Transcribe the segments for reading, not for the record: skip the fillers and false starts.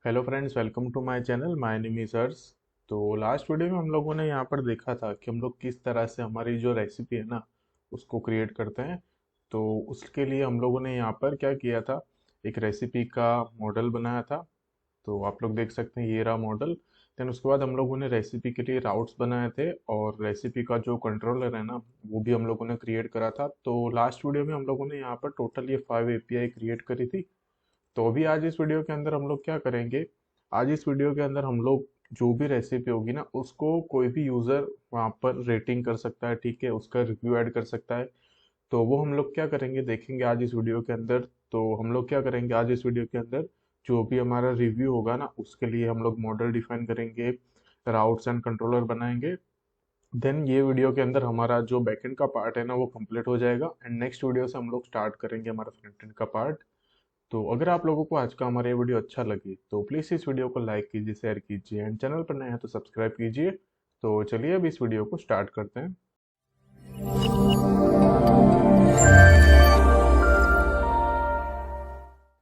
Hello friends, welcome to my channel. My name is Harsh. तो last video में हम लोगों ने यहाँ पर देखा था कि हम लोग किस तरह से हमारी जो रेसिपी है ना उसको क्रिएट करते हैं। तो उसके लिए हम लोगों ने यहाँ पर क्या किया था, एक रेसिपी का मॉडल बनाया था। तो आप लोग देख सकते हैं ये रहा मॉडल। देन उसके बाद हम लोगों ने रेसिपी के लिए राउट्स बनाए थे और रेसिपी का जो कंट्रोलर है ना वो भी हम लोगों ने क्रिएट करा था। तो लास्ट वीडियो में हम लोगों ने यहाँ पर टोटल ये 5 एपीआई क्रिएट करी थी। तो अभी आज इस वीडियो के अंदर हम लोग क्या करेंगे, आज इस वीडियो के अंदर हम लोग जो भी रेसिपी होगी ना उसको कोई भी यूजर वहाँ पर रेटिंग कर सकता है, ठीक है, उसका रिव्यू ऐड कर सकता है। तो वो हम लोग क्या करेंगे देखेंगे आज इस वीडियो के अंदर। तो हम लोग क्या करेंगे आज इस वीडियो के अंदर, जो भी हमारा रिव्यू होगा ना उसके लिए हम लोग मॉडल डिफाइन करेंगे, राउट्स एंड कंट्रोलर बनाएंगे। देन ये वीडियो के अंदर हमारा जो बैकएंड का पार्ट है ना वो कंप्लीट हो जाएगा एंड नेक्स्ट वीडियो से हम लोग स्टार्ट करेंगे हमारा फ्रंट एंड का पार्ट। तो अगर आप लोगों को आज का हमारा ये वीडियो अच्छा लगे तो प्लीज़ इस वीडियो को लाइक कीजिए, शेयर कीजिए एंड चैनल पर नए हैं तो सब्सक्राइब कीजिए। तो चलिए अब इस वीडियो को स्टार्ट करते हैं।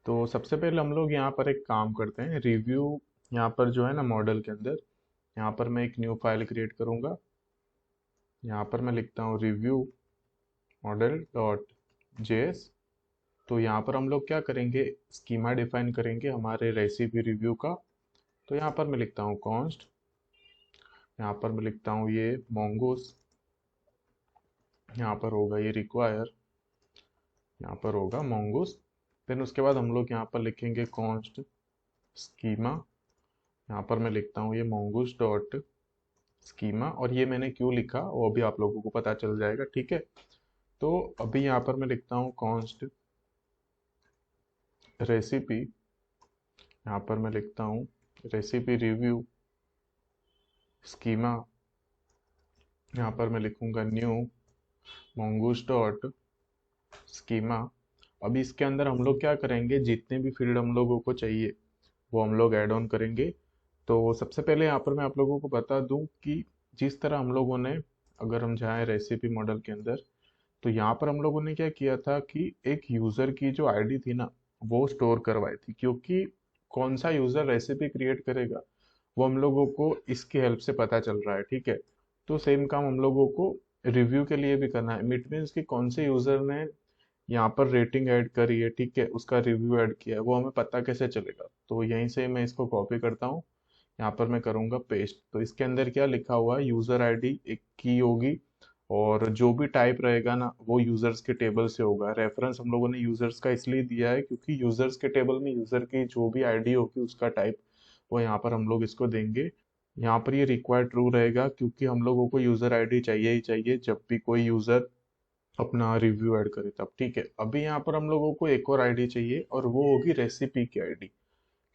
तो सबसे पहले हम लोग यहाँ पर एक काम करते हैं, रिव्यू। यहाँ पर जो है ना मॉडल के अंदर, यहाँ पर मैं एक न्यू फाइल क्रिएट करूँगा। यहाँ पर मैं लिखता हूँ रिव्यू मॉडल डॉट जेएस। तो यहाँ पर हम लोग क्या करेंगे, स्कीमा डिफाइन करेंगे हमारे रेसिपी रिव्यू का। तो यहाँ पर मैं लिखता हूँ कॉन्स्ट, यहाँ पर मैं लिखता हूँ ये मोंगोस, यहाँ पर होगा ये रिक्वायर, यहाँ पर होगा mongoose। देन उसके बाद हम लोग यहाँ पर लिखेंगे कॉन्स्ट स्कीमा। यहाँ पर मैं लिखता हूँ ये mongoose डॉट स्कीमा, और ये मैंने क्यों लिखा वो अभी आप लोगों को पता चल जाएगा, ठीक है। तो अभी यहाँ पर मैं लिखता हूँ कॉन्स्ट रेसिपी, यहाँ पर मैं लिखता हूँ रेसिपी रिव्यू स्कीमा, यहाँ पर मैं लिखूंगा न्यू mongoose डॉट स्कीमा। अभी इसके अंदर हम लोग क्या करेंगे, जितने भी फील्ड हम लोगों को चाहिए वो हम लोग ऐड ऑन करेंगे। तो सबसे पहले यहाँ पर मैं आप लोगों को बता दूं कि जिस तरह हम लोगों ने, अगर हम जाएं रेसिपी मॉडल के अंदर, तो यहाँ पर हम लोगों ने क्या किया था कि एक यूजर की जो आईडी थी ना वो स्टोर करवाई थी, क्योंकि कौन सा यूजर रेसिपी क्रिएट करेगा वो हम लोगों को इसकी हेल्प से पता चल रहा है, ठीक है। तो सेम काम हम लोगों को रिव्यू के लिए भी करना है। इट मीन्स कि कौन से यूजर ने यहाँ पर रेटिंग ऐड करी है, ठीक है, उसका रिव्यू ऐड किया है, वो हमें पता कैसे चलेगा। तो यहीं से मैं इसको कॉपी करता हूँ, यहाँ पर मैं करूँगा पेस्ट। तो इसके अंदर क्या लिखा हुआ है, यूजर आईडी एक की होगी और जो भी टाइप रहेगा ना वो यूजर्स के टेबल से होगा। रेफरेंस हम लोगों ने यूजर्स का इसलिए दिया है क्योंकि यूजर्स के टेबल में यूजर की जो भी आईडी होगी उसका टाइप वो यहाँ पर हम लोग इसको देंगे। यहाँ पर ये रिक्वायर्ड ट्रू रहेगा क्योंकि हम लोगों को यूजर आईडी चाहिए ही चाहिए जब भी कोई यूजर अपना रिव्यू ऐड करे तब, ठीक है। अभी यहाँ पर हम लोगों को एक और आईडी चाहिए और वो होगी रेसिपी की आईडी,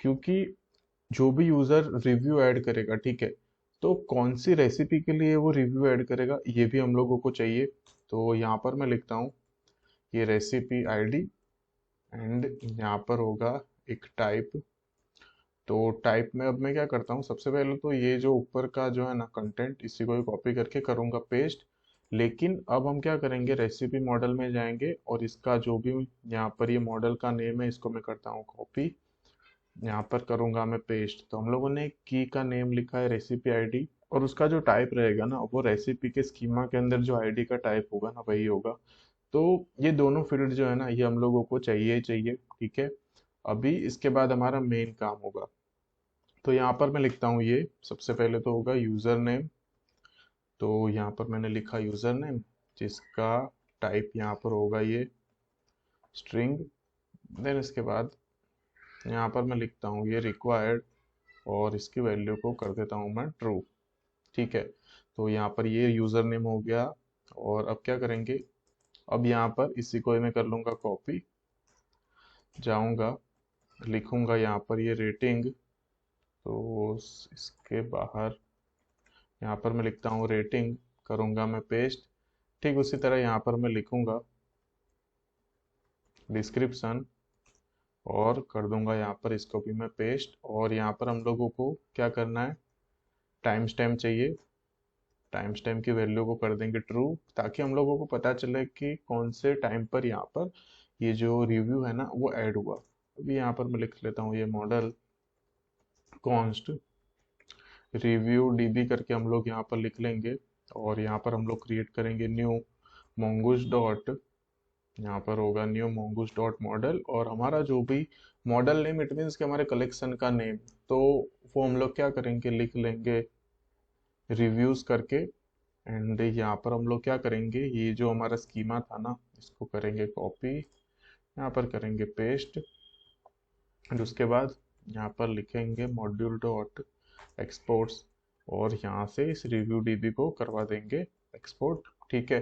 क्योंकि जो भी यूजर रिव्यू ऐड करेगा, ठीक है, तो कौन सी रेसिपी के लिए वो रिव्यू ऐड करेगा ये भी हम लोगों को चाहिए। तो यहाँ पर मैं लिखता हूँ ये रेसिपी आईडी एंड यहाँ पर होगा एक टाइप। तो टाइप में अब मैं क्या करता हूँ, सबसे पहले तो ये जो ऊपर का जो है ना कंटेंट इसी को ही कॉपी करके करूँगा पेस्ट। लेकिन अब हम क्या करेंगे, रेसिपी मॉडल में जाएंगे और इसका जो भी यहाँ पर ये मॉडल का नेम है इसको मैं करता हूँ कॉपी, यहाँ पर करूँगा मैं पेस्ट। तो हम लोगों ने की का नेम लिखा है रेसिपी आईडी और उसका जो टाइप रहेगा ना वो रेसिपी के स्कीमा के अंदर जो आईडी का टाइप होगा ना वही होगा। तो ये दोनों फील्ड जो है ना ये हम लोगों को चाहिए ही चाहिए, ठीक है। अभी इसके बाद हमारा मेन काम होगा। तो यहाँ पर मैं लिखता हूँ ये सबसे पहले तो होगा यूज़र नेम। तो यहाँ पर मैंने लिखा यूज़र नेम जिसका टाइप यहाँ पर होगा ये स्ट्रिंग। देन इसके बाद यहाँ पर मैं लिखता हूँ ये रिक्वायर्ड और इसकी वैल्यू को कर देता हूँ मैं ट्रू, ठीक है। तो यहाँ पर ये यूज़र नेम हो गया। और अब क्या करेंगे, अब यहाँ पर इसी को मैं कर लूँगा कॉपी, जाऊँगा लिखूँगा यहाँ पर ये रेटिंग। तो इसके बाहर यहाँ पर मैं लिखता हूँ रेटिंग, करूँगा मैं पेस्ट। ठीक उसी तरह यहाँ पर मैं लिखूँगा डिस्क्रिप्शन और कर दूंगा यहाँ पर इसको भी मैं पेस्ट। और यहाँ पर हम लोगों को क्या करना है, टाइम स्टैम्प चाहिए, टाइम स्टैम्प की वैल्यू को कर देंगे ट्रू, ताकि हम लोगों को पता चले कि कौन से टाइम पर यहाँ पर ये जो रिव्यू है ना वो ऐड हुआ। अभी यहाँ पर मैं लिख लेता हूँ ये मॉडल कॉन्स्ट रिव्यू डीबी करके हम लोग यहाँ पर लिख लेंगे, और यहाँ पर हम लोग क्रिएट करेंगे न्यू mongoose डॉट, यहाँ पर होगा न्यू mongoose डॉट मॉडल, और हमारा जो भी मॉडल नेम इट मीन्स कि हमारे कलेक्शन का नेम, तो वो हम लोग क्या करेंगे, लिख लेंगे रिव्यूज करके। एंड यहाँ पर हम लोग क्या करेंगे, ये जो हमारा स्कीमा था ना, इसको करेंगे कॉपी, यहाँ पर करेंगे पेस्ट, एंड उसके बाद यहाँ पर लिखेंगे मॉड्यूल डॉट एक्सपोर्ट्स, और यहाँ से इस रिव्यू डीबी को करवा देंगे एक्सपोर्ट। ठीक है,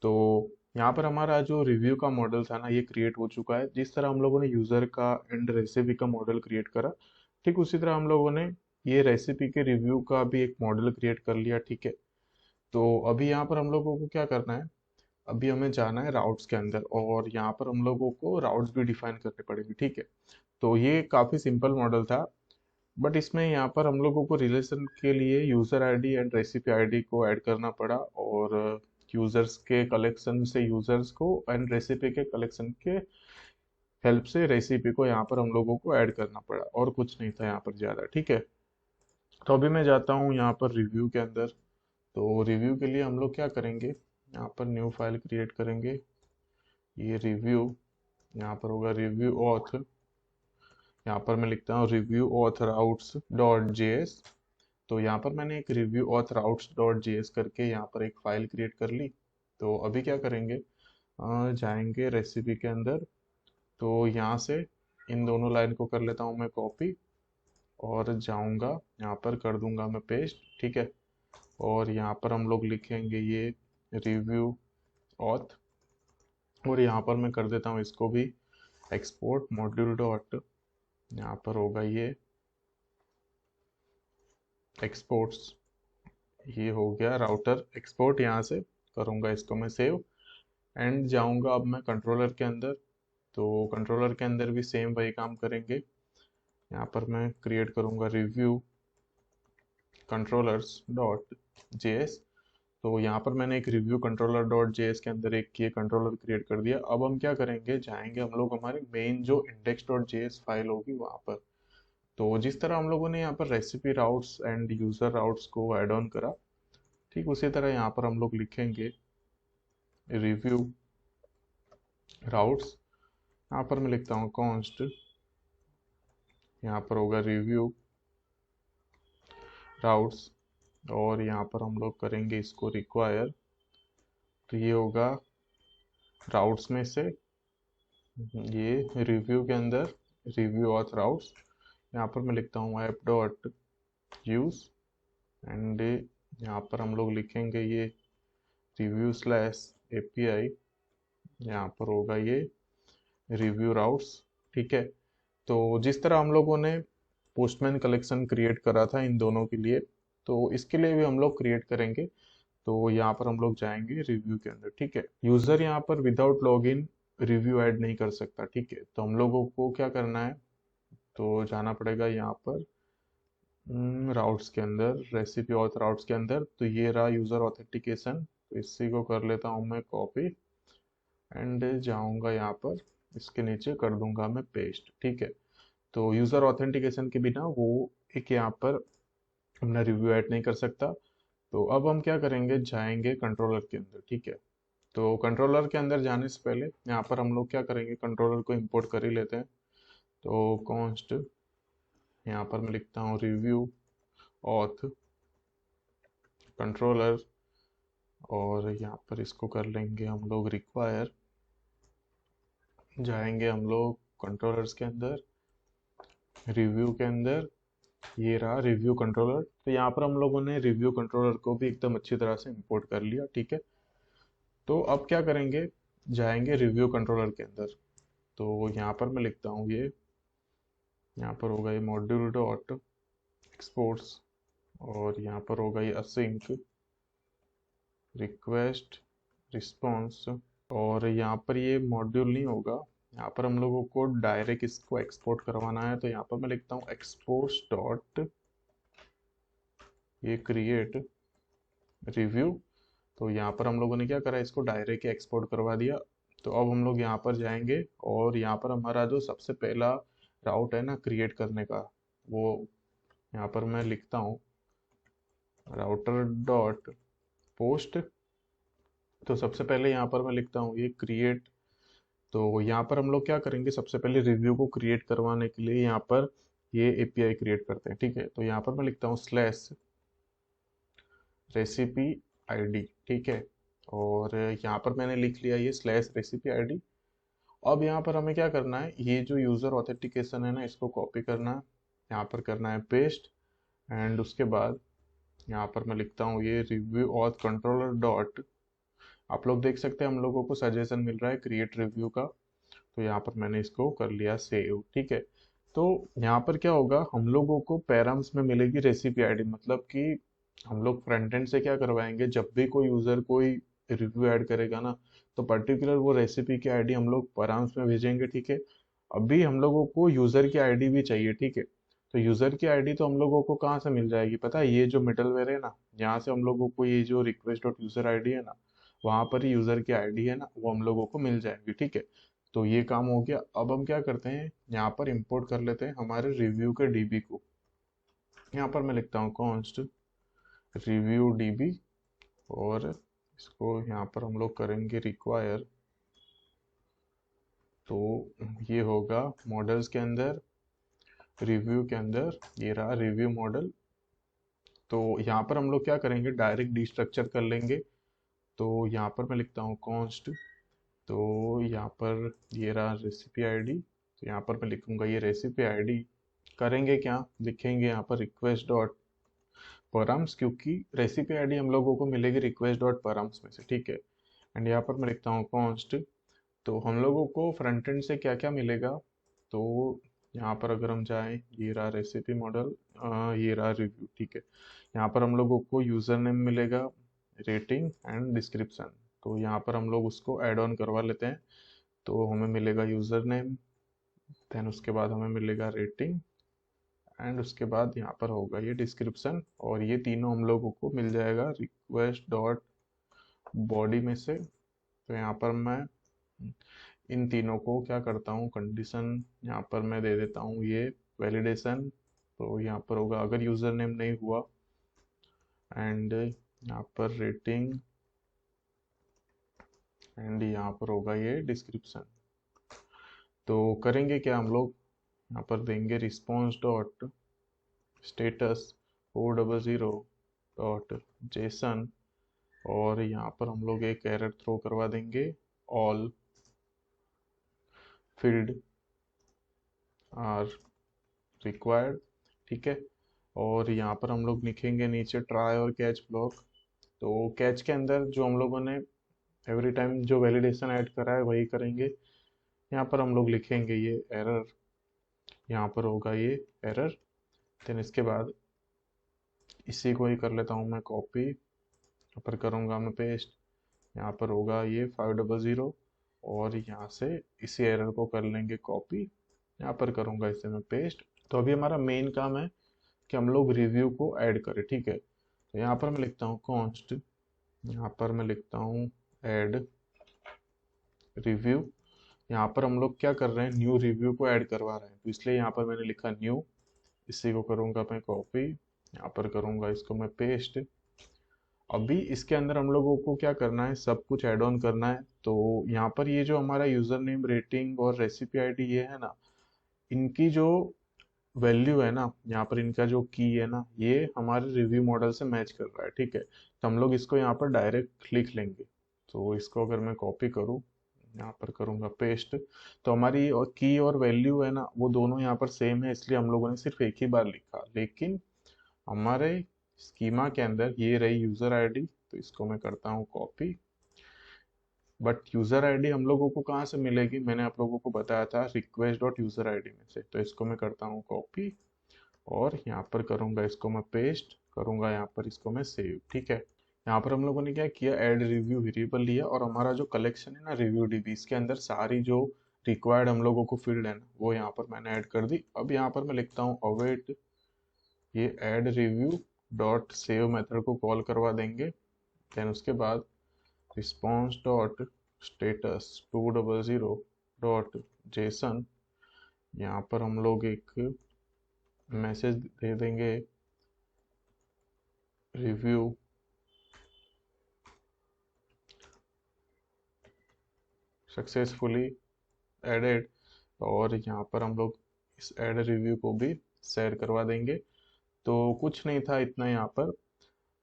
तो यहाँ पर हमारा जो रिव्यू का मॉडल था ना, ये क्रिएट हो चुका है। जिस तरह हम लोगों ने यूज़र का एंड रेसिपी का मॉडल क्रिएट करा, ठीक उसी तरह हम लोगों ने ये रेसिपी के रिव्यू का भी एक मॉडल क्रिएट कर लिया। ठीक है, तो अभी यहाँ पर हम लोगों को क्या करना है, अभी हमें जाना है राउट्स के अंदर, और यहाँ पर हम लोगों को राउट्स भी डिफाइन करने पड़ेंगे। ठीक है, तो ये काफ़ी सिंपल मॉडल था, बट इसमें यहाँ पर हम लोगों को रिलेशन के लिए user ID and recipe ID को ऐड करना पड़ा, और यूज़र्स के कलेक्शन से यूज़र्स को एंड रेसिपी के कलेक्शन के हेल्प से रेसिपी को यहाँ पर हम लोगों को ऐड करना पड़ा, और कुछ नहीं था यहाँ पर ज़्यादा। ठीक है, तो अभी मैं जाता हूँ यहाँ पर रिव्यू के अंदर। तो रिव्यू के लिए हम लोग क्या करेंगे, यहाँ पर न्यू फाइल क्रिएट करेंगे, ये रिव्यू, यहाँ पर होगा रिव्यू ऑथ, यहाँ पर मैं लिखता हूँ review auth routes dot JS. तो यहाँ पर मैंने एक review auth routes dot JS करके यहाँ पर एक फाइल क्रिएट कर ली। तो अभी क्या करेंगे, जाएंगे रेसिपी के अंदर, तो यहाँ से इन दोनों लाइन को कर लेता हूँ मैं कॉपी, और जाऊँगा यहाँ पर कर दूंगा मैं पेस्ट। ठीक है, और यहाँ पर हम लोग लिखेंगे ये रिव्यू ऑथ, और यहाँ पर मैं कर देता हूँ इसको भी एक्सपोर्ट मॉड्यूल डॉट, यहाँ पर होगा ये एक्सपोर्ट्स, ये हो गया राउटर एक्सपोर्ट। यहाँ से करूँगा इसको मैं सेव, एंड जाऊँगा अब मैं कंट्रोलर के अंदर। तो कंट्रोलर के अंदर भी सेम वही काम करेंगे, यहाँ पर मैं क्रिएट करूँगा रिव्यू कंट्रोलर्स डॉट जेएस। तो यहाँ पर मैंने एक रिव्यू कंट्रोलर डॉट जेएस के अंदर एक ये कंट्रोलर क्रिएट कर दिया। अब हम क्या करेंगे, जाएंगे हम लोग हमारे मेन जो इंडेक्स डॉट जेएस फाइल होगी वहाँ पर। तो जिस तरह हम लोगों ने यहाँ पर recipe routes end user routes को ऐड ऑन करा, ठीक उसी तरह यहाँ पर हम लोग लिखेंगे रिव्यू राउट्स, यहाँ पर मैं लिखता हूँ कॉन्स्ट, यहाँ पर होगा रिव्यू राउट्स, और यहाँ पर हम लोग करेंगे इसको रिक्वायर। तो ये होगा राउट्स में से ये रिव्यू के अंदर रिव्यू ऑथ राउट्स, यहाँ पर मैं लिखता हूँ ऐप डॉट यूज, एंड यहाँ पर हम लोग लिखेंगे ये रिव्यू स्लैश एपीआई, यहाँ पर होगा ये रिव्यू राउट्स। ठीक है, तो जिस तरह हम लोगों ने पोस्टमैन कलेक्शन क्रिएट करा था इन दोनों के लिए, तो इसके लिए भी हम लोग क्रिएट करेंगे। तो यहाँ पर हम लोग जाएंगे रिव्यू के अंदर। ठीक है, यूजर यहाँ पर विदाउट लॉगिन रिव्यू ऐड नहीं कर सकता। ठीक है, तो हम लोगों को क्या करना है, तो जाना पड़ेगा यहाँ पर राउट्स के अंदर, रेसिपी ऑथ राउट्स के अंदर। तो ये रहा यूजर ऑथेंटिकेशन, तो इसी को कर लेता हूँ मैं कॉपी, एंड जाऊँगा यहाँ पर इसके नीचे कर दूंगा मैं पेस्ट। ठीक है, तो यूजर ऑथेंटिकेशन के बिना वो एक यहाँ पर अपना रिव्यू ऐड नहीं कर सकता। तो अब हम क्या करेंगे, जाएंगे कंट्रोलर के अंदर। ठीक है, तो कंट्रोलर के अंदर जाने से पहले यहाँ पर हम लोग क्या करेंगे, कंट्रोलर को इंपोर्ट कर ही लेते हैं। तो कॉन्स्ट, यहाँ पर मैं लिखता हूँ रिव्यू ऑथ कंट्रोलर, और यहाँ पर इसको कर लेंगे हम लोग रिक्वायर। जाएंगे हम लोग कंट्रोलर्स के अंदर, रिव्यू के अंदर, ये रहा रिव्यू कंट्रोलर। तो यहाँ पर हम लोगों ने रिव्यू कंट्रोलर को भी एकदम अच्छी तरह से इंपोर्ट कर लिया। ठीक है, तो अब क्या करेंगे, जाएंगे रिव्यू कंट्रोलर के अंदर। तो यहाँ पर मैं लिखता हूँ ये, यहाँ पर होगा ये मॉड्यूल डॉट एक्सपोर्ट्स, और यहाँ पर होगा ये असिंक रिक्वेस्ट रिस्पॉन्स, और यहाँ पर ये मॉड्यूल नहीं होगा, यहाँ पर हम लोगों को डायरेक्ट इसको एक्सपोर्ट करवाना है। तो यहाँ पर मैं लिखता हूँ एक्सपोर्ट्स डॉट ये क्रिएट रिव्यू। तो यहाँ पर हम लोगों ने क्या करा, इसको डायरेक्ट एक्सपोर्ट करवा दिया। तो अब हम लोग यहाँ पर जाएंगे, और यहाँ पर हमारा जो सबसे पहला राउट है ना क्रिएट करने का, वो यहाँ पर मैं लिखता हूँ राउटर डॉट पोस्ट। तो सबसे पहले यहाँ पर मैं लिखता हूँ ये क्रिएट। तो यहाँ पर हम लोग क्या करेंगे, सबसे पहले रिव्यू को क्रिएट करवाने के लिए यहाँ पर ये एपीआई क्रिएट करते हैं। ठीक है, तो यहाँ पर मैं लिखता हूँ स्लैश रेसिपी आईडी। ठीक है, और यहाँ पर मैंने लिख लिया ये स्लैश रेसिपी आईडी। अब यहाँ पर हमें क्या करना है, ये जो यूज़र ऑथेंटिकेशन है ना, इसको कॉपी करना है, यहाँ पर करना है पेस्ट। एंड उसके बाद यहाँ पर मैं लिखता हूँ ये रिव्यू ऑथ कंट्रोलर डॉट। आप लोग देख सकते हैं हम लोगों को सजेशन मिल रहा है क्रिएट रिव्यू का। तो यहाँ पर मैंने इसको कर लिया सेव। ठीक है, तो यहाँ पर क्या होगा, हम लोगों को पैराम्स में मिलेगी रेसिपी आईडी। मतलब कि हम लोग फ्रंट एंड से क्या करवाएंगे, जब भी कोई यूज़र कोई रिव्यू ऐड करेगा ना, तो पर्टिकुलर वो रेसिपी की आईडी हम लोग पैराम्स में भेजेंगे। ठीक है, अभी हम लोगों को यूज़र की आईडी भी चाहिए। ठीक है, तो यूज़र की आईडी तो हम लोगों को कहाँ से मिल जाएगी पता है, ये जो मिडलवेयर है ना, यहाँ से हम लोगों को ये जो रिक्वेस्ट डॉट यूज़र आईडी है ना, वहाँ पर ही यूज़र की आईडी है ना, वो हम लोगों को मिल जाएगी। ठीक है, तो ये काम हो गया। अब हम क्या करते हैं, यहाँ पर इंपोर्ट कर लेते हैं हमारे रिव्यू के डीबी को। यहाँ पर मैं लिखता हूँ कॉन्स्ट रिव्यू डीबी, और इसको यहाँ पर हम लोग करेंगे रिक्वायर। तो ये होगा मॉडल्स के अंदर, रिव्यू के अंदर, ये रहा रिव्यू मॉडल। तो यहाँ पर हम लोग क्या करेंगे, डायरेक्ट डिस्ट्रक्चर कर लेंगे। तो यहाँ पर मैं लिखता हूँ कॉन्स्ट, तो यहाँ पर ये रहा रेसिपी आईडी। तो यहाँ पर मैं लिखूंगा ये रेसिपी आईडी। करेंगे क्या, लिखेंगे यहाँ पर रिक्वेस्ट डॉट परम्स, क्योंकि रेसिपी आईडी हम लोगों को मिलेगी रिक्वेस्ट डॉट परम्स में से। ठीक है, एंड यहाँ पर मैं लिखता हूँ कॉन्स्ट। तो हम लोगों को फ्रंट एंड से क्या क्या मिलेगा, तो यहाँ पर अगर हम जाएं, ये रहा रेसिपी मॉडल, ये रहा रिव्यू। ठीक है, यहाँ पर हम लोगों को यूज़र नेम मिलेगा, रेटिंग एंड डिस्क्रिप्शन। तो यहाँ पर हम लोग उसको ऐड ऑन करवा लेते हैं। तो हमें मिलेगा यूज़र नेम, देन उसके बाद हमें मिलेगा रेटिंग, एंड उसके बाद यहाँ पर होगा ये डिस्क्रिप्शन। और ये तीनों हम लोगों को मिल जाएगा रिक्वेस्ट डॉट बॉडी में से। तो यहाँ पर मैं इन तीनों को क्या करता हूँ, कंडीशन यहाँ पर मैं दे देता हूँ ये वैलिडेशन। तो यहाँ पर होगा अगर यूज़र नेम नहीं हुआ, एंड यहाँ पर रेटिंग, एंड यहाँ पर होगा ये डिस्क्रिप्शन। तो करेंगे क्या हम लोग, यहाँ पर देंगे response dot status 400 dot JSON, और यहाँ पर हम लोग एक एरर थ्रो करवा देंगे, ऑल फील्ड आर रिक्वायर्ड। ठीक है, और यहाँ पर हम लोग लिखेंगे नीचे ट्राई और कैच ब्लॉक। तो कैच के अंदर जो हम लोगों ने एवरी टाइम जो वैलिडेशन ऐड करा है वही करेंगे। यहाँ पर हम लोग लिखेंगे ये एरर, यहाँ पर होगा ये एरर। देन इसके बाद इसी को ही कर लेता हूँ मैं कॉपी, यहाँ पर करूँगा मैं पेस्ट, यहाँ पर होगा ये 500, और यहाँ से इसी एरर को कर लेंगे कॉपी, यहाँ पर करूँगा इसे मैं पेस्ट। तो अभी हमारा मेन काम है कि हम लोग रिव्यू को ऐड करें। ठीक है, तो यहाँ पर मैं लिखता हूँ कॉन्स्ट, यहाँ पर मैं लिखता हूँ ऐड रिव्यू। यहाँ पर हम लोग क्या कर रहे हैं, न्यू रिव्यू को ऐड करवा रहे हैं, तो इसलिए यहाँ पर मैंने लिखा न्यू। इसी को करूँगा मैं कॉपी, यहाँ पर करूँगा इसको मैं पेस्ट। अभी इसके अंदर हम लोगों को क्या करना है, सब कुछ ऐड ऑन करना है। तो यहाँ पर ये जो हमारा यूजर नेम, रेटिंग और रेसिपी आईडी ये है ना, इनकी जो वैल्यू है ना, यहाँ पर इनका जो की है ना, ये हमारे रिव्यू मॉडल से मैच कर रहा है। ठीक है, तो हम लोग इसको यहाँ पर डायरेक्ट लिख लेंगे। तो इसको अगर मैं कॉपी करूँ, यहाँ पर करूँगा पेस्ट, तो हमारी और की और वैल्यू है ना, वो दोनों यहाँ पर सेम है, इसलिए हम लोगों ने सिर्फ एक ही बार लिखा। लेकिन हमारे स्कीमा के अंदर ये रही यूज़र आईडी, तो इसको मैं करता हूँ कॉपी। बट यूज़र आईडी हम लोगों को कहाँ से मिलेगी, मैंने आप लोगों को बताया था रिक्वेस्ट डॉट यूज़र आईडी में से। तो इसको मैं करता हूँ कॉपी, और यहाँ पर करूँगा इसको मैं पेस्ट, करूँगा यहाँ पर इसको मैं सेव। ठीक है, यहाँ पर हम लोगों ने क्या किया, ऐड रिव्यू वेरिएबल लिया, और हमारा जो कलेक्शन है ना रिव्यू डीबी, इसके अंदर सारी जो रिक्वायर्ड हम लोगों को फील्ड है ना, वो यहाँ पर मैंने ऐड कर दी। अब यहाँ पर मैं लिखता हूँ अवेट ये add review dot save method को कॉल करवा देंगे। देन उसके बाद response dot status 200 dot JSON, यहाँ पर हम लोग एक मैसेज दे देंगे रिव्यू सक्सेसफुली एडेड, और यहाँ पर हम लोग इस एड रिव्यू को भी शेयर करवा देंगे। तो कुछ नहीं था इतना, यहाँ पर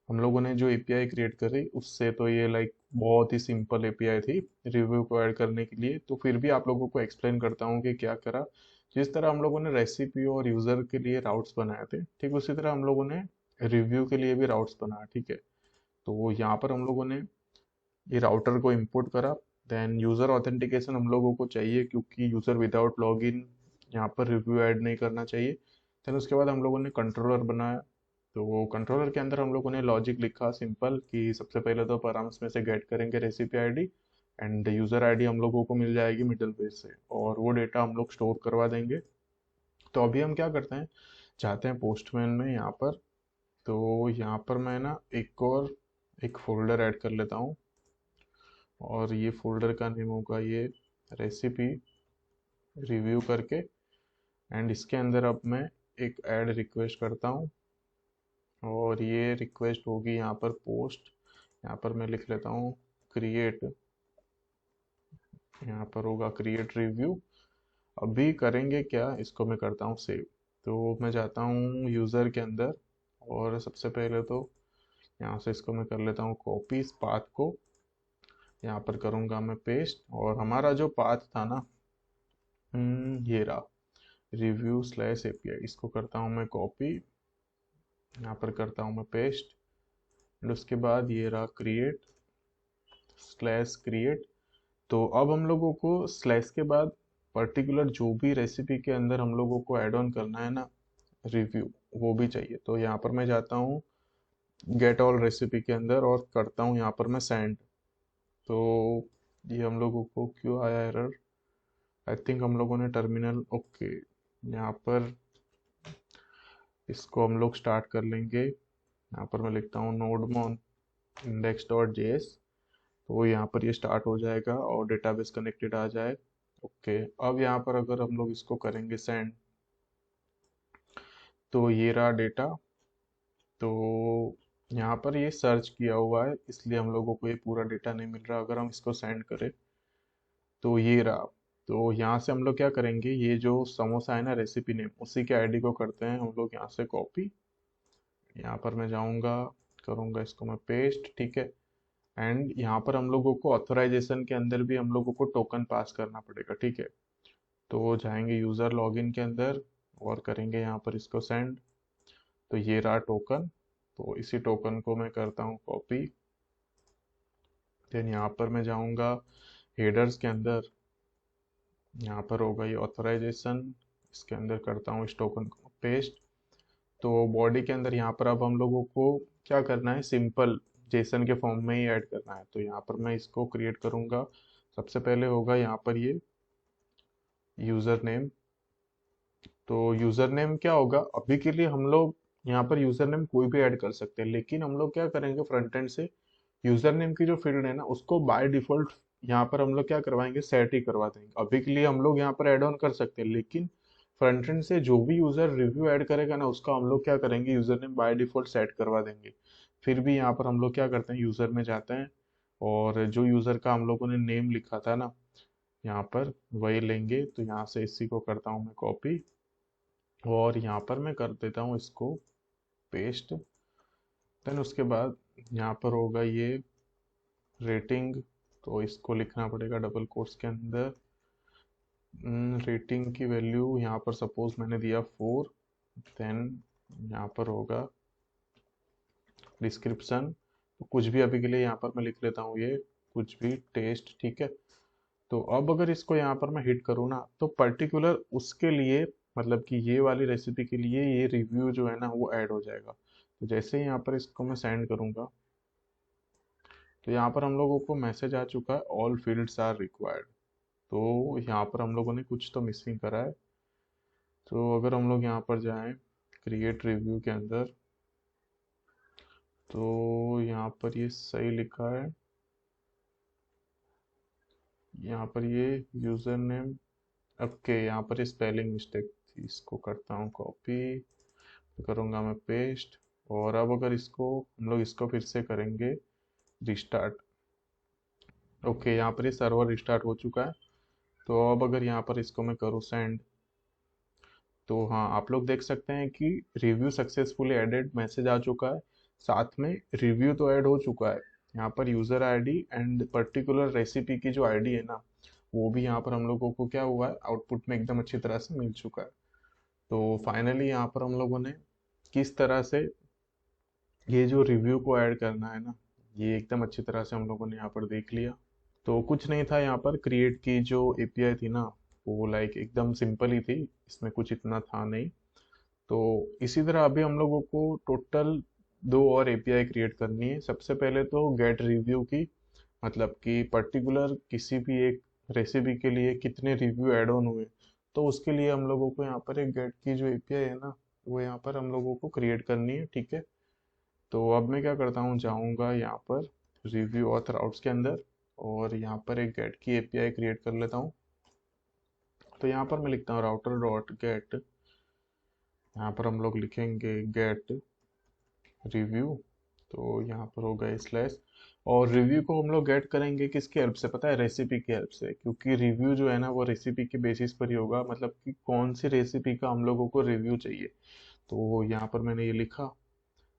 हम लोगों ने जो एपीआई क्रिएट करी उससे तो ये लाइक बहुत ही सिंपल एपीआई थी रिव्यू को ऐड करने के लिए। तो फिर भी आप लोगों को एक्सप्लेन करता हूँ कि क्या करा। जिस तरह हम लोगों ने रेसिपी और यूज़र के लिए राउट्स बनाए थे, ठीक उसी तरह हम लोगों ने रिव्यू के लिए भी राउट्स बनाया, ठीक है। तो यहाँ पर हम लोगों ने ये राउटर को इंपोर्ट करा। देन यूज़र ऑथेंटिकेशन हम लोगों को चाहिए, क्योंकि यूज़र विदाउट लॉगिन यहाँ पर रिव्यू ऐड नहीं करना चाहिए। देन उसके बाद हम लोगों ने कंट्रोलर बनाया। तो कंट्रोलर के अंदर हम लोगों ने लॉजिक लिखा सिंपल कि सबसे पहले तो पैराम्स में से गेट करेंगे recipe ID, end user ID हम लोगों को मिल जाएगी मिडल पेज से, और वो डेटा हम लोग स्टोर करवा देंगे। तो अभी हम क्या करते हैं, जाते हैं पोस्टमैन में यहाँ पर। तो यहाँ पर मैं ना एक फोल्डर ऐड कर लेता हूँ, और ये फोल्डर का नेम होगा ये रेसिपी रिव्यू करके। एंड इसके अंदर अब मैं एक ऐड रिक्वेस्ट करता हूँ, और ये रिक्वेस्ट होगी यहाँ पर पोस्ट। यहाँ पर मैं लिख लेता हूँ क्रिएट, यहाँ पर होगा क्रिएट रिव्यू। अभी करेंगे क्या, इसको मैं करता हूँ सेव। तो मैं जाता हूँ यूज़र के अंदर, और सबसे पहले तो यहाँ से इसको मैं कर लेता हूँ कॉपी, इस पाथ को यहाँ पर करूँगा मैं पेस्ट। और हमारा जो पाथ था ना, ये रहा रिव्यू स्लैश एपीआई, इसको करता हूँ मैं कॉपी, यहाँ पर करता हूँ मैं पेस्ट। एंड उसके बाद ये रहा क्रिएट स्लैश क्रिएट। तो अब हम लोगों को स्लैश के बाद पर्टिकुलर जो भी रेसिपी के अंदर हम लोगों को ऐड ऑन करना है ना रिव्यू, वो भी चाहिए। तो यहाँ पर मैं जाता हूँ गेट ऑल रेसिपी के अंदर, और करता हूँ यहाँ पर मैं सेंड। तो ये हम लोगों को क्यों आया एरर, आई थिंक हम लोगों ने टर्मिनल, ओके, यहाँ पर इसको हम लोग स्टार्ट कर लेंगे। यहाँ पर मैं लिखता हूँ नोडमोन इंडेक्स डॉट जेएस। तो यहाँ पर ये स्टार्ट हो जाएगा और डेटाबेस कनेक्टेड आ जाए। ओके, अब यहाँ पर अगर हम लोग इसको करेंगे सेंड, तो ये रहा डेटा। तो यहाँ पर ये सर्च किया हुआ है, इसलिए हम लोगों को ये पूरा डेटा नहीं मिल रहा। अगर हम इसको सेंड करें तो ये रहा। तो यहाँ से हम लोग क्या करेंगे, ये जो समोसा है ना रेसिपी नेम, उसी के आईडी को करते हैं हम लोग यहाँ से कॉपी। यहाँ पर मैं जाऊँगा, करूँगा इसको मैं पेस्ट, ठीक है। एंड यहाँ पर हम लोगों को ऑथराइजेशन के अंदर भी हम लोगों को टोकन पास करना पड़ेगा, ठीक है। तो जाएंगे यूज़र लॉगिन के अंदर, और करेंगे यहाँ पर इसको सेंड। तो ये रहा टोकन। तो इसी टोकन को मैं करता हूँ कॉपी। देन यहाँ पर मैं जाऊँगा हेडर्स के अंदर, यहाँ पर होगा ये ऑथराइजेशन, इसके अंदर करता हूँ इस टोकन को पेस्ट। तो बॉडी के अंदर यहाँ पर अब हम लोगों को क्या करना है, सिंपल जेसन के फॉर्म में ही ऐड करना है। तो यहाँ पर मैं इसको क्रिएट करूँगा। सबसे पहले होगा यहाँ पर ये यूज़र नेम। तो यूज़र नेम क्या होगा, अभी के लिए हम लोग यहाँ पर यूज़र नेम कोई भी ऐड कर सकते हैं, लेकिन हम लोग क्या करेंगे फ्रंट एंड से यूज़र नेम की जो फील्ड है ना, उसको बाय डिफॉल्ट यहाँ पर हम लोग क्या करवाएंगे, सेट ही करवा देंगे। अभी के लिए हम लोग यहाँ पर ऐड ऑन कर सकते हैं, लेकिन फ्रंट एंड से जो भी यूज़र रिव्यू ऐड करेगा ना, उसका हम लोग क्या करेंगे, user name by default set करवा देंगे। फिर भी यहाँ पर हम लोग क्या करते हैं, यूज़र में जाते हैं, और जो यूज़र का हम लोगों ने नेम लिखा था ना यहाँ पर, वही लेंगे। तो यहाँ से इसी को करता हूँ मैं कॉपी, और यहाँ पर मैं कर देता हूँ इसको पेस्ट। देन उसके बाद यहाँ पर होगा ये रेटिंग। तो इसको लिखना पड़ेगा डबल कोट्स के अंदर। रेटिंग की वैल्यू यहाँ पर सपोज मैंने दिया 4। देन यहाँ पर होगा डिस्क्रिप्शन। तो कुछ भी अभी के लिए यहाँ पर मैं लिख लेता हूँ ये कुछ भी टेस्ट, ठीक है। तो अब अगर इसको यहाँ पर मैं हिट करूँ ना, तो पर्टिकुलर उसके लिए, मतलब कि ये वाली रेसिपी के लिए ये रिव्यू जो है ना वो ऐड हो जाएगा। तो जैसे ही यहाँ पर इसको मैं सेंड करूँगा, तो यहाँ पर हम लोगों को मैसेज आ चुका है ऑल फील्ड्स आर रिक्वायर्ड। तो यहाँ पर हम लोगों ने कुछ तो मिसिंग करा है। तो अगर हम लोग यहाँ पर जाएं क्रिएट रिव्यू के अंदर, तो यहाँ पर ये सही लिखा है। यहाँ पर ये यूज़र नेम, ओके, यहाँ पर स्पेलिंग मिस्टेक थी, इसको करता हूँ कॉपी। करूँगा मैं पेस्ट। और अब अगर इसको हम लोग इसको फिर से करेंगे रिस्टार्ट। ओके, यहाँ पर ये सर्वर रिस्टार्ट हो चुका है। तो अब अगर यहाँ पर इसको मैं करूँ सेंड, तो हाँ आप लोग देख सकते हैं कि रिव्यू सक्सेसफुली एडेड मैसेज आ चुका है। साथ में रिव्यू तो ऐड हो चुका है। यहाँ पर user ID and particular recipe की जो आईडी है ना, वो भी यहाँ पर हम लोगों को क्या हुआ है, आउटपुट में एकदम अच्छी तरह से मिल चुका है। तो फाइनली यहाँ पर हम लोगों ने किस तरह से ये जो रिव्यू को ऐड करना है ना, ये एकदम अच्छी तरह से हम लोगों ने यहाँ पर देख लिया। तो कुछ नहीं था यहाँ पर, क्रिएट की जो एपीआई थी ना, वो लाइक एकदम सिंपल ही थी, इसमें कुछ इतना था नहीं। तो इसी तरह अभी हम लोगों को टोटल दो और एपीआई क्रिएट करनी है। सबसे पहले तो गेट रिव्यू की, मतलब कि पर्टिकुलर किसी भी एक रेसिपी के लिए कितने रिव्यू ऐड ऑन हुए, तो उसके लिए हम लोगों को यहाँ पर एक गेट की जो एपीआई है ना, वो यहाँ पर हम लोगों को क्रिएट करनी है, ठीक है। तो अब मैं क्या करता हूँ, जाऊँगा यहाँ पर रिव्यू ऑथर आउट्स के अंदर, और यहाँ पर एक गेट की एपीआई क्रिएट कर लेता हूँ। तो यहाँ पर मैं लिखता हूँ राउटर डॉट गेट, यहाँ पर हम लोग लिखेंगे गेट रिव्यू। तो यहाँ पर होगा स्लैश, और रिव्यू को हम लोग गेट करेंगे किसकी हेल्प से, पता है, रेसिपी की हेल्प से। क्योंकि रिव्यू जो है ना, वो रेसिपी के बेसिस पर ही होगा, मतलब कि कौन सी रेसिपी का हम लोगों को रिव्यू चाहिए। तो यहाँ पर मैंने ये लिखा।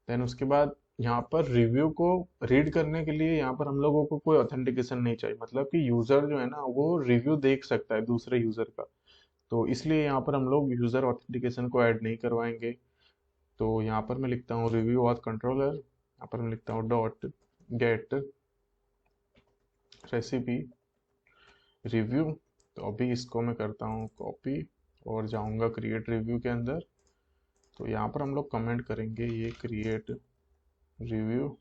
देन उसके बाद यहाँ पर रिव्यू को रीड करने के लिए यहाँ पर हम लोगों को कोई ऑथेंटिकेशन नहीं चाहिए, मतलब कि यूजर जो है ना, वो रिव्यू देख सकता है दूसरे यूजर का। तो इसलिए यहाँ पर हम लोग यूजर ऑथेंटिकेशन को ऐड नहीं करवाएंगे। तो यहाँ पर मैं लिखता हूँ रिव्यू ऑथ कंट्रोलर, यहाँ पर मैं लिखता हूँ डॉट गेट रेसिपी रिव्यू। तो अभी इसको मैं करता हूँ कॉपी, और जाऊँगा क्रिएट रिव्यू के अंदर। तो यहाँ पर हम लोग कमेंट करेंगे ये क्रिएट रिव्यू।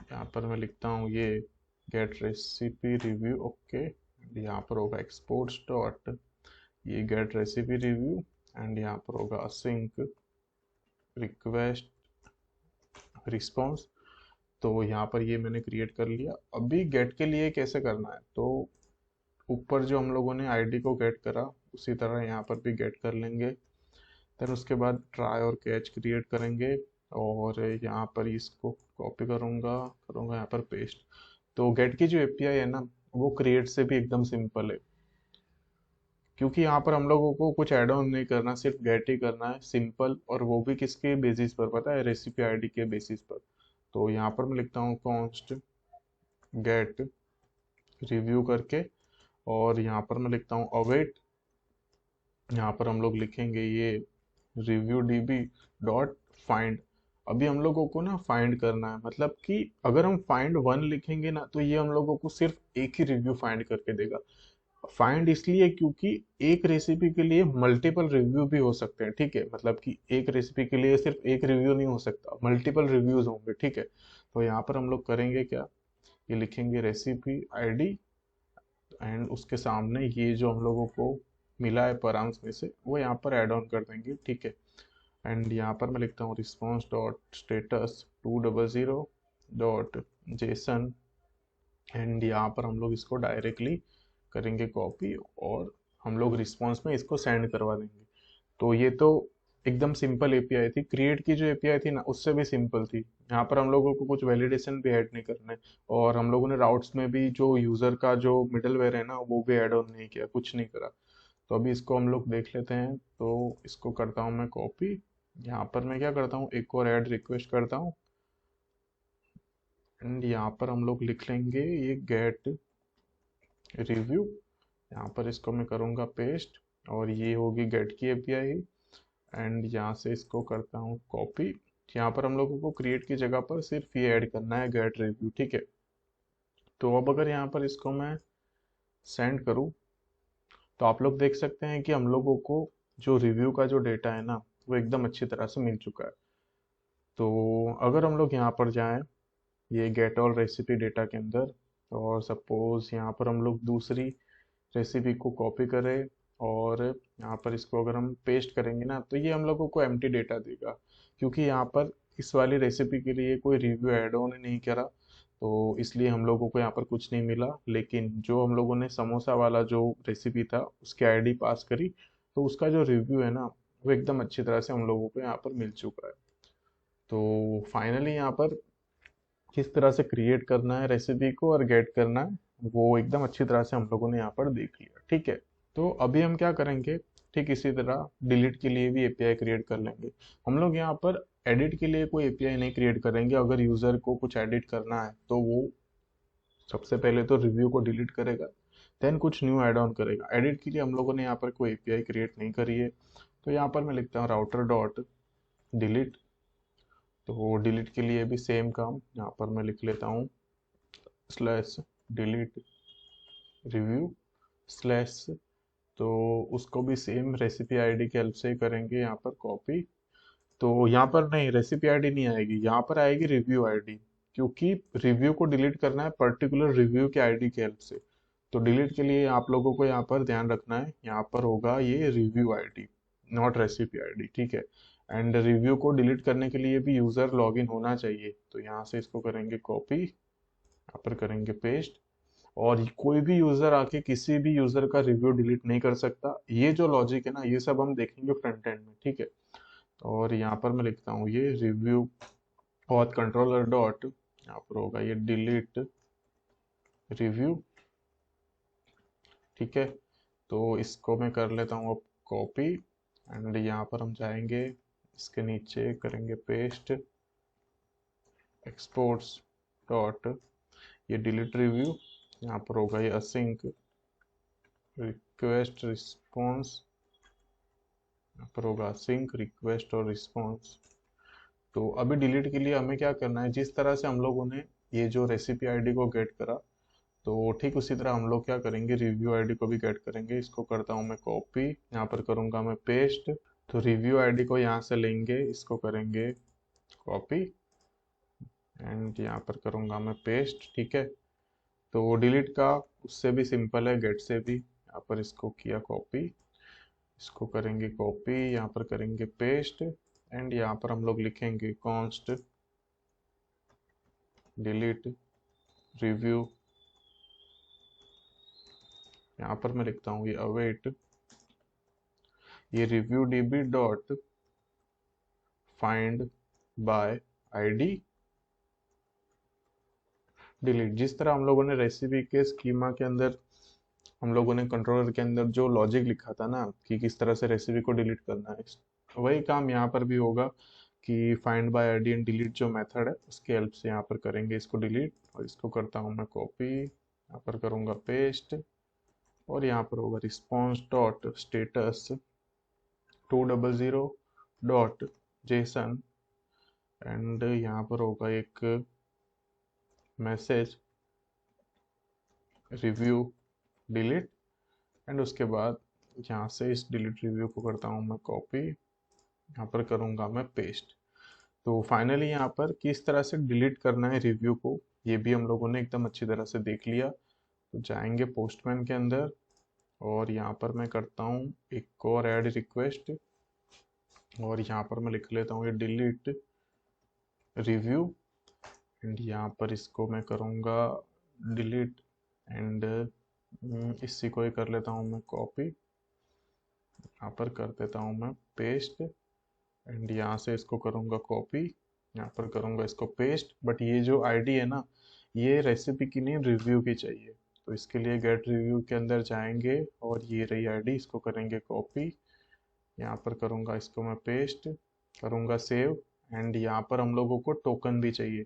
यहाँ पर मैं लिखता हूँ ये गेट रेसिपी रिव्यू, ओके। यहाँ पर होगा एक्सपोर्ट्स डॉट ये गेट रेसिपी रिव्यू, एंड यहाँ पर होगा सिंक रिक्वेस्ट रिस्पॉन्स। तो यहाँ पर ये मैंने क्रिएट कर लिया। अभी गेट के लिए कैसे करना है, तो ऊपर जो हम लोगों ने आईडी को गेट करा, उसी तरह यहाँ पर भी गेट कर लेंगे। फिर उसके बाद ट्राई और कैच क्रिएट करेंगे, और यहाँ पर इसको कॉपी करूँगा, करूँगा यहाँ पर पेस्ट। तो गेट की जो एपीआई है ना, वो क्रिएट से भी एकदम सिंपल है। क्योंकि यहाँ पर हम लोगों को कुछ ऐड ऑन नहीं करना, सिर्फ गेट ही करना है, सिंपल। और वो भी किसके बेसिस पर, पता है, रेसिपी आईडी के बेसिस पर। तो यहाँ पर मैं लिखता हूँ कॉन्स्ट गेट रिव्यू करके, और यहाँ पर मैं लिखता हूँ अवेट। यहाँ पर हम लोग लिखेंगे ये रिव्यू डीबी डॉट फाइंड। अभी हम लोगों को ना फाइंड करना है, मतलब कि अगर हम फाइंड वन लिखेंगे ना, तो ये हम लोगों को सिर्फ एक ही रिव्यू फाइंड करके देगा। फाइंड इसलिए क्योंकि एक रेसिपी के लिए मल्टीपल रिव्यू भी हो सकते हैं, ठीक है। मतलब कि एक रेसिपी के लिए सिर्फ एक रिव्यू नहीं हो सकता, मल्टीपल रिव्यूज होंगे, ठीक है। तो यहाँ पर हम लोग करेंगे क्या, ये लिखेंगे रेसिपी आईडी, एंड उसके सामने ये जो हम लोगों को मिला है परांस में से, वो यहाँ पर ऐड ऑन कर देंगे, ठीक है। एंड यहाँ पर मैं लिखता हूँ response dot status 200 dot JSON, and यहाँ पर हम लोग इसको डायरेक्टली करेंगे कॉपी, और हम लोग रिस्पॉन्स में इसको सेंड करवा देंगे। तो ये तो एकदम सिंपल एपीआई थी। क्रिएट की जो एपीआई थी ना, उससे भी सिंपल थी। यहाँ पर हम लोगों को कुछ वैलिडेशन भी ऐड नहीं करना है, और हम लोगों ने राउट्स में भी जो यूजर का जो मिडलवेयर है ना, वो भी ऐड ऑन नहीं किया, कुछ नहीं करा। तो अभी इसको हम लोग देख लेते हैं। तो इसको करता हूँ मैं कॉपी, यहाँ पर मैं क्या करता हूँ, एक और ऐड रिक्वेस्ट करता हूँ, एंड यहाँ पर हम लोग लिख लेंगे ये गेट रिव्यू। यहाँ पर इसको मैं करूँगा पेस्ट, और ये होगी गेट की एपीआई, एंड यहाँ से इसको करता हूँ कॉपी। यहाँ पर हम लोगों को क्रिएट की जगह पर सिर्फ ये ऐड करना है गेट रिव्यू, ठीक है। तो अब अगर यहाँ पर इसको मैं सेंड करूँ, तो आप लोग देख सकते हैं कि हम लोगों को जो रिव्यू का जो डेटा है ना, वो एकदम अच्छी तरह से मिल चुका है। तो अगर हम लोग यहाँ पर जाएं ये गेट ऑल रेसिपी डेटा के अंदर, और सपोज यहाँ पर हम लोग दूसरी रेसिपी को कॉपी करें, और यहाँ पर इसको अगर हम पेस्ट करेंगे ना, तो ये हम लोगों को एम्प्टी डेटा देगा। क्योंकि यहाँ पर इस वाली रेसिपी के लिए कोई रिव्यू ऐड ऑन नहीं करा, तो इसलिए हम लोगों को यहाँ पर कुछ नहीं मिला। लेकिन जो हम लोगों ने समोसा वाला जो रेसिपी था, उसकी आईडी पास करी, तो उसका जो रिव्यू है ना, वो एकदम अच्छी तरह से हम लोगों को यहाँ पर मिल चुका है। तो फाइनली यहाँ पर किस तरह से क्रिएट करना है रेसिपी को और गेट करना है, वो एकदम अच्छी तरह से हम लोगों ने यहाँ पर देख लिया। ठीक है, तो अभी हम क्या करेंगे, ठीक इसी तरह डिलीट के लिए भी एपीआई क्रिएट कर लेंगे। हम लोग यहाँ पर एडिट के लिए कोई एपीआई नहीं क्रिएट करेंगे। अगर यूजर को कुछ एडिट करना है तो वो सबसे पहले तो रिव्यू को डिलीट करेगा, देन कुछ न्यू ऐड ऑन करेगा। एडिट के लिए हम लोगों ने यहाँ पर कोई एपीआई क्रिएट नहीं करी है। तो यहाँ पर मैं लिखता हूँ राउटर डॉट डिलीट। तो डिलीट के लिए भी सेम काम, यहाँ पर मैं लिख लेता हूँ स्लैश डिलीट रिव्यू स्लैश। तो उसको भी सेम रेसिपी आईडी की हेल्प से ही करेंगे यहाँ पर कॉपी। तो यहाँ पर नहीं, रेसिपी आईडी नहीं आएगी, यहाँ पर आएगी रिव्यू आईडी, क्योंकि रिव्यू को डिलीट करना है पर्टिकुलर रिव्यू के आईडी की हेल्प से। तो डिलीट के लिए आप लोगों को यहाँ पर ध्यान रखना है, यहाँ पर होगा ये review ID, not recipe ID. ठीक है, एंड रिव्यू को डिलीट करने के लिए भी यूजर लॉगिन होना चाहिए। तो यहाँ से इसको करेंगे कॉपी, यहाँ पर करेंगे पेस्ट। और कोई भी यूजर आके किसी भी यूजर का रिव्यू डिलीट नहीं कर सकता। ये जो लॉजिक है ना, ये सब हम देखेंगे फ्रंट एंड में। ठीक है, और यहाँ पर मैं लिखता हूँ ये रिव्यू और कंट्रोलर डॉट, यहाँ पर होगा ये डिलीट रिव्यू। ठीक है, तो इसको मैं कर लेता हूँ अब कॉपी, एंड यहाँ पर हम जाएंगे इसके नीचे करेंगे पेस्ट, एक्सपोर्ट्स डॉट ये डिलीट रिव्यू। यहाँ पर होगा ये असिंक रिक्वेस्ट रिस्पॉन्स, यहाँ पर होगा सिंक रिक्वेस्ट और रिस्पॉन्स। तो अभी डिलीट के लिए हमें क्या करना है, जिस तरह से हम लोगों ने ये जो रेसिपी आईडी को गेट करा, तो ठीक उसी तरह हम लोग क्या करेंगे, रिव्यू आईडी को भी गेट करेंगे। इसको करता हूँ मैं कॉपी, यहाँ पर करूँगा मैं पेस्ट। तो रिव्यू आईडी को यहाँ से लेंगे, इसको करेंगे कॉपी, एंड यहाँ पर करूँगा मैं पेस्ट। ठीक है, तो डिलीट का उससे भी सिंपल है, गेट से भी। यहाँ पर इसको किया कॉपी, इसको करेंगे कॉपी, यहाँ पर करेंगे पेस्ट, एंड यहाँ पर हम लोग लिखेंगे कॉन्स्ट डिलीट रिव्यू। यहाँ पर मैं लिखता हूँ ये अवेट ये review dB dot find by ID delete. जिस तरह हम लोगों ने रेसिपी के स्कीमा के अंदर, हम लोगों ने कंट्रोलर के अंदर जो लॉजिक लिखा था ना कि किस तरह से रेसिपी को डिलीट करना है, वही काम यहाँ पर भी होगा कि find by ID and delete जो मेथड है उसके हेल्प से यहाँ पर करेंगे इसको डिलीट। और इसको करता हूँ मैं कॉपी, यहाँ पर करूँगा पेस्ट, और यहाँ पर होगा response dot status 200 dot JSON, and यहाँ पर होगा एक मैसेज रिव्यू डिलीट, एंड उसके बाद यहाँ से इस डिलीट रिव्यू को करता हूँ मैं कॉपी, यहाँ पर करूँगा मैं पेस्ट। तो फाइनली यहाँ पर किस तरह से डिलीट करना है रिव्यू को, ये भी हम लोगों ने एकदम अच्छी तरह से देख लिया। तो जाएंगे पोस्टमैन के अंदर, और यहाँ पर मैं करता हूँ एक और ऐड रिक्वेस्ट, और यहाँ पर मैं लिख लेता हूँ ये डिलीट रिव्यू, एंड यहाँ पर इसको मैं करूँगा डिलीट, एंड इसी को ही कर लेता हूँ मैं कॉपी, यहाँ पर कर देता हूँ मैं पेस्ट, एंड यहाँ से इसको करूँगा कॉपी, यहाँ पर करूँगा इसको पेस्ट। बट ये जो आईडी है ना, ये रेसिपी की नहीं, रिव्यू की चाहिए। तो इसके लिए गेट रिव्यू के अंदर जाएंगे, और ये रही आईडी, इसको करेंगे कॉपी, यहाँ पर करूँगा इसको मैं पेस्ट, करूँगा सेव, एंड यहाँ पर हम लोगों को टोकन भी चाहिए।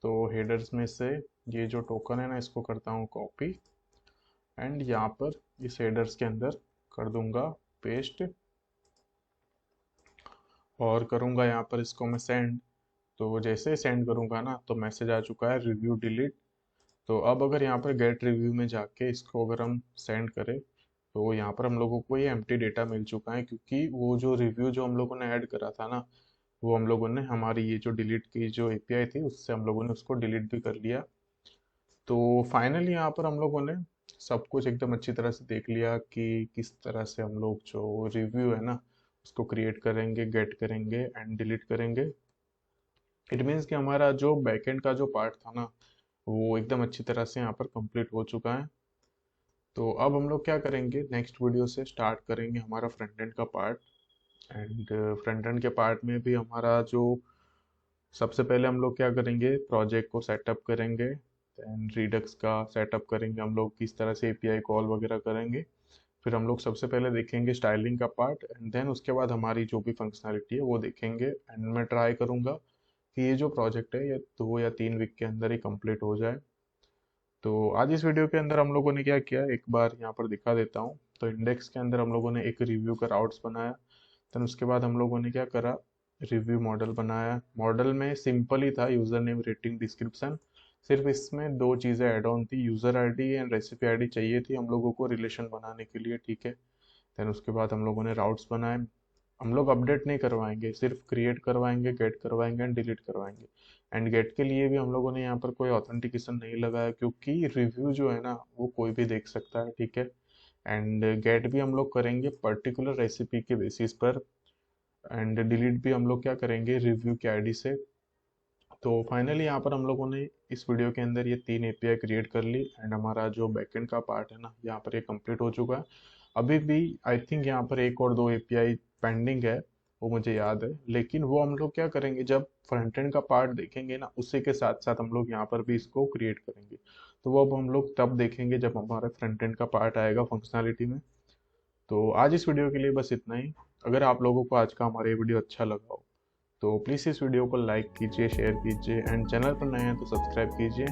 तो हेडर्स में से ये जो टोकन है ना, इसको करता हूँ कॉपी, एंड यहाँ पर इस हेडर्स के अंदर कर दूंगा पेस्ट, और करूँगा यहाँ पर इसको मैं सेंड। तो जैसे सेंड करूँगा ना, तो मैसेज आ चुका है रिव्यू डिलीट। तो अब अगर यहाँ पर गेट रिव्यू में जाके इसको अगर हम सेंड करें, तो यहाँ पर हम लोगों को ये एम्प्टी डेटा मिल चुका है, क्योंकि वो जो रिव्यू जो हम लोगों ने ऐड करा था ना, वो हम लोगों ने हमारी ये जो डिलीट की जो एपीआई थी उससे हम लोगों ने उसको डिलीट भी कर लिया। तो फाइनली यहाँ पर हम लोगों ने सब कुछ एकदम अच्छी तरह से देख लिया कि किस तरह से हम लोग जो रिव्यू है ना उसको क्रिएट करेंगे, गेट करेंगे एंड डिलीट करेंगे। इट मीन्स कि हमारा जो बैकएंड का जो पार्ट था ना, वो एकदम अच्छी तरह से यहाँ पर कंप्लीट हो चुका है। तो अब हम लोग क्या करेंगे, नेक्स्ट वीडियो से स्टार्ट करेंगे हमारा फ्रंट एंड का पार्ट। एंड फ्रंट एंड के पार्ट में भी हमारा जो सबसे पहले हम लोग क्या करेंगे, प्रोजेक्ट को सेटअप करेंगे, देन रिडक्स का सेटअप करेंगे, हम लोग किस तरह से एपीआई कॉल वगैरह करेंगे। फिर हम लोग सबसे पहले देखेंगे स्टाइलिंग का पार्ट, एंड देन उसके बाद हमारी जो भी फंक्शनैलिटी है वो देखेंगे। एंड मैं ट्राई करूँगा कि ये जो प्रोजेक्ट है ये 2 या 3 वीक के अंदर ही कंप्लीट हो जाए। तो आज इस वीडियो के अंदर हम लोगों ने क्या किया, एक बार यहाँ पर दिखा देता हूँ। तो इंडेक्स के अंदर हम लोगों ने एक रिव्यू का राउट्स बनाया। देन उसके बाद हम लोगों ने क्या करा, रिव्यू मॉडल बनाया। मॉडल में सिंपल ही था, यूज़र नेम, रेटिंग, डिस्क्रिप्शन। सिर्फ इसमें 2 चीज़ें ऐड ऑन थी, user ID and recipe ID चाहिए थी हम लोगों को रिलेशन बनाने के लिए, ठीक है। देन उसके बाद हम लोगों ने राउट्स बनाए। हम लोग अपडेट नहीं करवाएंगे, सिर्फ क्रिएट करवाएंगे, गेट करवाएंगे एंड डिलीट करवाएंगे। एंड गेट के लिए भी हम लोगों ने यहाँ पर कोई ऑथेंटिकेशन नहीं लगाया, क्योंकि रिव्यू जो है ना वो कोई भी देख सकता है, ठीक है। एंड गेट भी हम लोग करेंगे पर्टिकुलर रेसिपी के बेसिस पर, एंड डिलीट भी हम लोग क्या करेंगे, रिव्यू के आईडी से। तो फाइनली यहाँ पर हम लोगों ने इस वीडियो के अंदर ये 3 एपीआई क्रिएट कर ली, एंड हमारा जो बैकएंड का पार्ट है ना यहाँ पर ये कंप्लीट हो चुका है। अभी भी आई थिंक यहाँ पर 1 और 2 एपीआई पेंडिंग है, वो मुझे याद है, लेकिन वो हम लोग क्या करेंगे, जब फ्रंट एंड का पार्ट देखेंगे ना उसी के साथ साथ हम लोग यहाँ पर भी इसको क्रिएट करेंगे। तो वो अब हम लोग तब देखेंगे जब हमारे फ्रंट एंड का पार्ट आएगा फंक्शनैलिटी में। तो आज इस वीडियो के लिए बस इतना ही। अगर आप लोगों को आज का हमारा ये वीडियो अच्छा लगा हो तो प्लीज़ इस वीडियो को लाइक कीजिए, शेयर कीजिए, एंड चैनल पर नए हैं तो सब्सक्राइब कीजिए।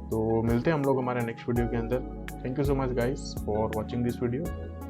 तो मिलते हैं हम लोग हमारे नेक्स्ट वीडियो के अंदर। Thank you so much guys for watching this video.